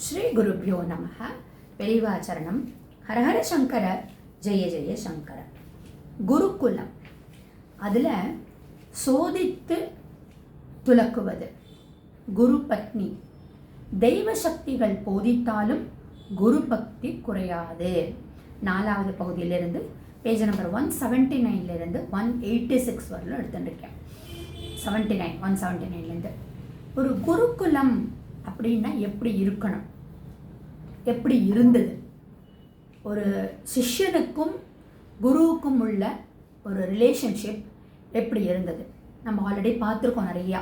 ஸ்ரீ குருப்யோ நமக. பெரிவாச்சரணம். ஹரஹர சங்கர, ஜெய ஜெய சங்கர. குருகுலம், அதில் சோதித்து துலக்குவது. குரு பத்னி. தெய்வ சக்திகள் போதித்தாலும் குரு பக்தி குறையாது. 4வது பகுதியிலிருந்து பேஜ் நம்பர் 179 186 வரலும் எடுத்துருக்கேன். 179 ஒரு குருகுலம் அப்படின்னா எப்படி இருக்கணும், எப்படி இருந்தது, ஒரு சிஷ்யனுக்கும் குருவுக்கும் உள்ள ஒரு ரிலேஷன்ஷிப் எப்படி இருந்தது நம்ம ஆல்ரெடி பார்த்துருக்கோம் நிறையா.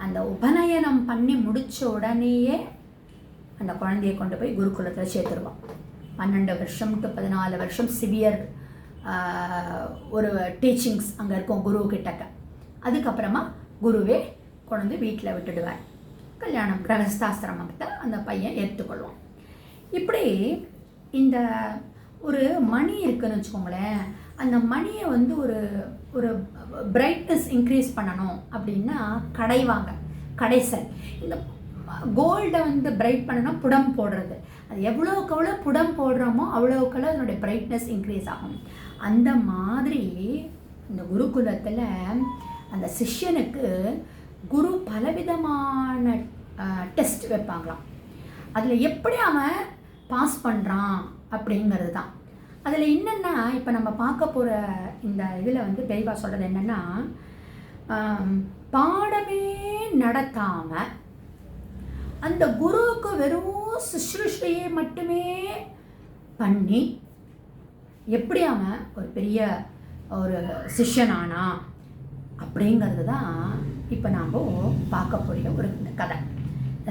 அந்த உபநயனம் பண்ணி முடித்த உடனேயே அந்த குழந்தையை கொண்டு போய் குருகுலத்தில் சேர்த்துருவான். 12 வருஷம் டு 14 வருஷம் சிவியர் ஒரு டீச்சிங்ஸ் அங்கே இருக்கும் குருக்கிட்டக்க. அதுக்கப்புறமா குருவே கொண்டு வீட்டில் விட்டுடுவார். கல்யாணம் கிரகஸ்தாசிரமத்தை அந்த பையன் ஏற்றுக்கொள்வான். இப்படி இந்த ஒரு மணி இருக்குன்னு வச்சுக்கோங்களேன். அந்த மணியை வந்து ஒரு ஒரு பிரைட்னஸ் இன்க்ரீஸ் பண்ணணும் அப்படின்னா கடைவாங்க, கடைசல். இந்த கோல்டை வந்து பிரைட் பண்ணணும், புடம் போடுறது. அது எவ்வளோக்கு எவ்வளோ புடம் போடுறோமோ அவ்வளோக்கெவ்வளோ அதனுடைய பிரைட்னஸ் இன்க்ரீஸ் ஆகும். அந்த மாதிரி இந்த குருகுலத்தில் அந்த சிஷ்யனுக்கு குரு பலவிதமான டெஸ்ட் வைப்பாங்களாம். அதில் எப்படி அவன் பாஸ் பண்ணுறான் அப்படிங்கிறது தான். அதில் என்னென்னா, இப்போ நம்ம பார்க்க போகிற இந்த இதில் வந்து பெரியவா சொல்கிறது என்னென்னா, பாடமே நடத்தாமல் அந்த குருவுக்கு வெறும் சுஷ்ரூஷையை மட்டுமே பண்ணி எப்படி அவன் ஒரு பெரிய ஒரு சிஷ்யனானா அப்படிங்கிறது தான் இப்போ நாம் பார்க்கக்கூடிய ஒரு கதை.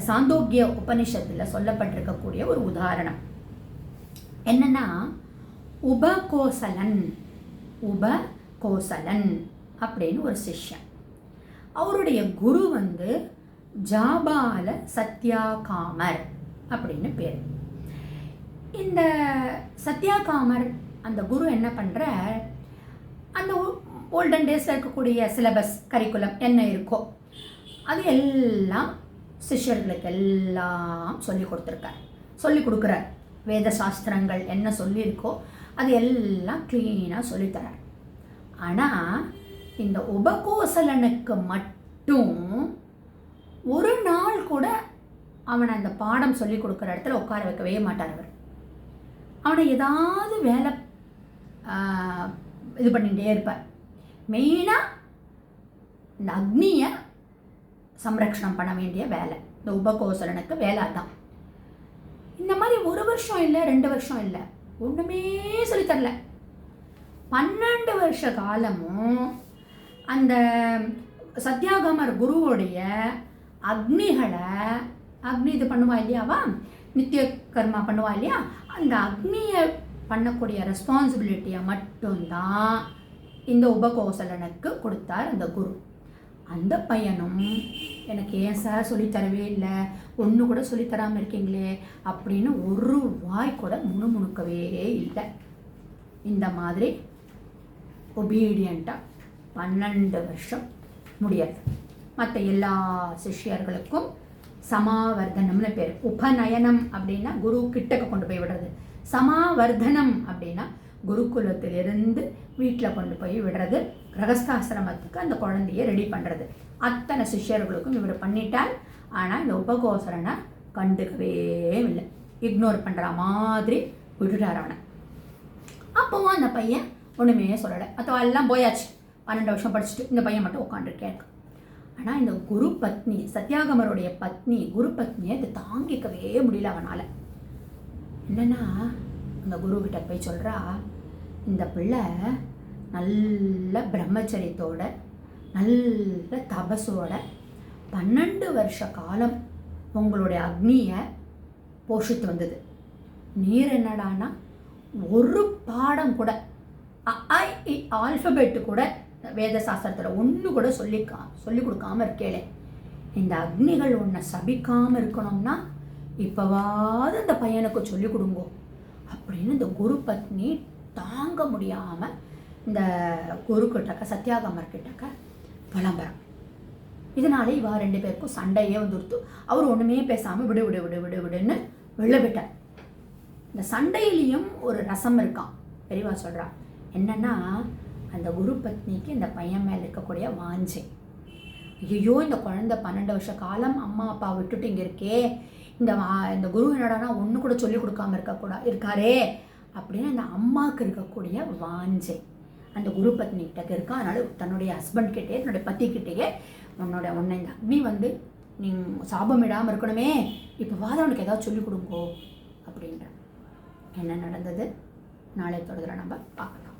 சாந்தோக்கிய உபனிஷத்தில் சொல்லப்பட்டிருக்கக்கூடிய ஒரு உதாரணம் என்னன்னா, உபகோசலன் அப்படின்னு ஒரு சிஷ்யன். அவருடைய குரு வந்து ஜாபால சத்யாகாமர் அப்படின்னு பேர். இந்த சத்யாகாமர் அந்த குரு என்ன பண்ணுற, அந்த ஓல்டன் டேஸில் இருக்கக்கூடிய சிலபஸ் கரிக்குலம் என்ன இருக்கோ அது எல்லாம் சிஷ்யர்களுக்கு எல்லாம் சொல்லி கொடுத்துருக்கார், சொல்லி கொடுக்குறார். வேத சாஸ்திரங்கள் என்ன சொல்லியிருக்கோ அது எல்லாம் க்ளீனாக சொல்லித்தரார். ஆனால் இந்த உபகோசலனுக்கு மட்டும் ஒரு நாள் கூட அவனை அந்த பாடம் சொல்லி கொடுக்குற இடத்துல உட்கார வைக்கவே மாட்டார். அவர் அவனை ஏதாவது வேலை இது பண்ணிகிட்டே இருப்பார். மெயினாக இந்த அக்னியை சம்ரக்ஷணம் பண்ண வேண்டிய வேலை இந்த உபகோசலனுக்கு வேலை தான். இந்த மாதிரி 1 வருஷம் இல்லை, 2 வருஷம் இல்லை, ஒன்றுமே சொல்லித்தரல. 12 வருஷ காலமும் அந்த சத்யாகமர் குருவோடைய அக்னிகளை, அக்னி இது பண்ணுவா இல்லையாவா, நித்திய கர்மா பண்ணுவா இல்லையா, அந்த அக்னியை பண்ணக்கூடிய ரெஸ்பான்சிபிலிட்டியை மட்டும்தான் இந்த உபகோசலனுக்கு கொடுத்தார் அந்த குரு. அந்த பையனும் எனக்கு ஏன் சார் சொல்லித்தரவே இல்லை, ஒன்று கூட சொல்லித்தராமல் இருக்கீங்களே அப்படின்னு ஒரு வாய் கூட முணுமுணுக்கவே இல்லை. இந்த மாதிரி ஒபீடியண்ட்டாக 12 வருஷம் முடியாது. மற்ற எல்லா சிஷ்யர்களுக்கும் சமாவர்தனம்னு பேர். உபநயனம் அப்படின்னா குரு கிட்டக்க கொண்டு போய் விடுறது, சமாவர்தனம் அப்படின்னா குருகுலத்திலிருந்து வீட்டில் கொண்டு போய் விடுறது, கிரகஸ்தாசிரமத்துக்கு அந்த குழந்தைய ரெடி பண்ணுறது. அத்தனை சிஷ்யர்களுக்கும் இவர் பண்ணிட்டார். ஆனால் இந்த உபகோசலனை கண்டுக்கவே இல்லை, இக்னோர் பண்ணுற மாதிரி விட்டுட்டார் அவனை. அப்போவும் அந்த பையன் ஒன்றுமே சொல்லலை. மற்றவ எல்லாம் போயாச்சு, 12 வருஷம் படிச்சுட்டு இந்த பையன் மட்டும் உட்காந்துருக்கேன். ஆனால் இந்த குரு பத்னி, சத்யாகமருடைய பத்னி, குரு பத்னியை இதை தாங்கிக்கவே முடியல அவனால். என்னென்னா, அந்த குருக்கிட்ட போய் சொல்கிறா, இந்த பிள்ளை நல்ல பிரம்மச்சரியத்தோட நல்ல தபஸோட 12 வருஷ காலம் உங்களுடைய அக்னியை போஷித்து வந்தது. நீர் என்னடானா ஒரு பாடம் கூட, ஆல்ஃபபெட்டு கூட வேத சாஸ்திரத்தில் ஒன்று கூட சொல்லி கொடுக்காம இருக்கேளே. இந்த அக்னிகள் உன்னை சபிக்காமல் இருக்கணும்னா இப்போவாது அந்த பையனுக்கு சொல்லி கொடுங்கோ அப்படின்னு இந்த குரு பத்னி தாங்க முடியாமல் இந்த குரு கிட்டக்க, சத்யாகமர் கிட்டக்க புலம்புறான். இதனால இவா 2 பேருக்கும் சண்டையே வந்துடுத்து. அவர் ஒன்றுமே பேசாமல் விடு விடு விடு விடு விடுன்னு வெளில விட்டார். இந்த சண்டையிலையும் ஒரு ரசம் இருக்கான். பெரியவா சொல்கிறா என்னன்னா, அந்த குரு பத்னிக்கு இந்த பையன் மேலே இருக்கக்கூடிய வாஞ்சை. ஐயோ இந்த குழந்தை 12 வருஷ காலம் அம்மா அப்பா விட்டுட்டு இங்கே இருக்கே, இந்த குரு என்னடானா ஒன்று கூட சொல்லி கொடுக்காம இருக்காரே அப்படின்னு அந்த அம்மாவுக்கு இருக்கக்கூடிய வாஞ்சை அந்த குரு பத்னிகிட்ட இருக்கா. அதனால தன்னுடைய ஹஸ்பண்ட் கிட்டே, தன்னுடைய பத்திக்கிட்டேயே உன்னை இந்த அக்னி வந்து நீ சாபமிடாமல் இருக்கணுமே, இப்போ அவனுக்கு ஏதாவது சொல்லிக் கொடுங்கோ அப்படின்ற. என்ன நடந்தது நாளை தொடர்ந்து நம்ம பார்க்கலாம்.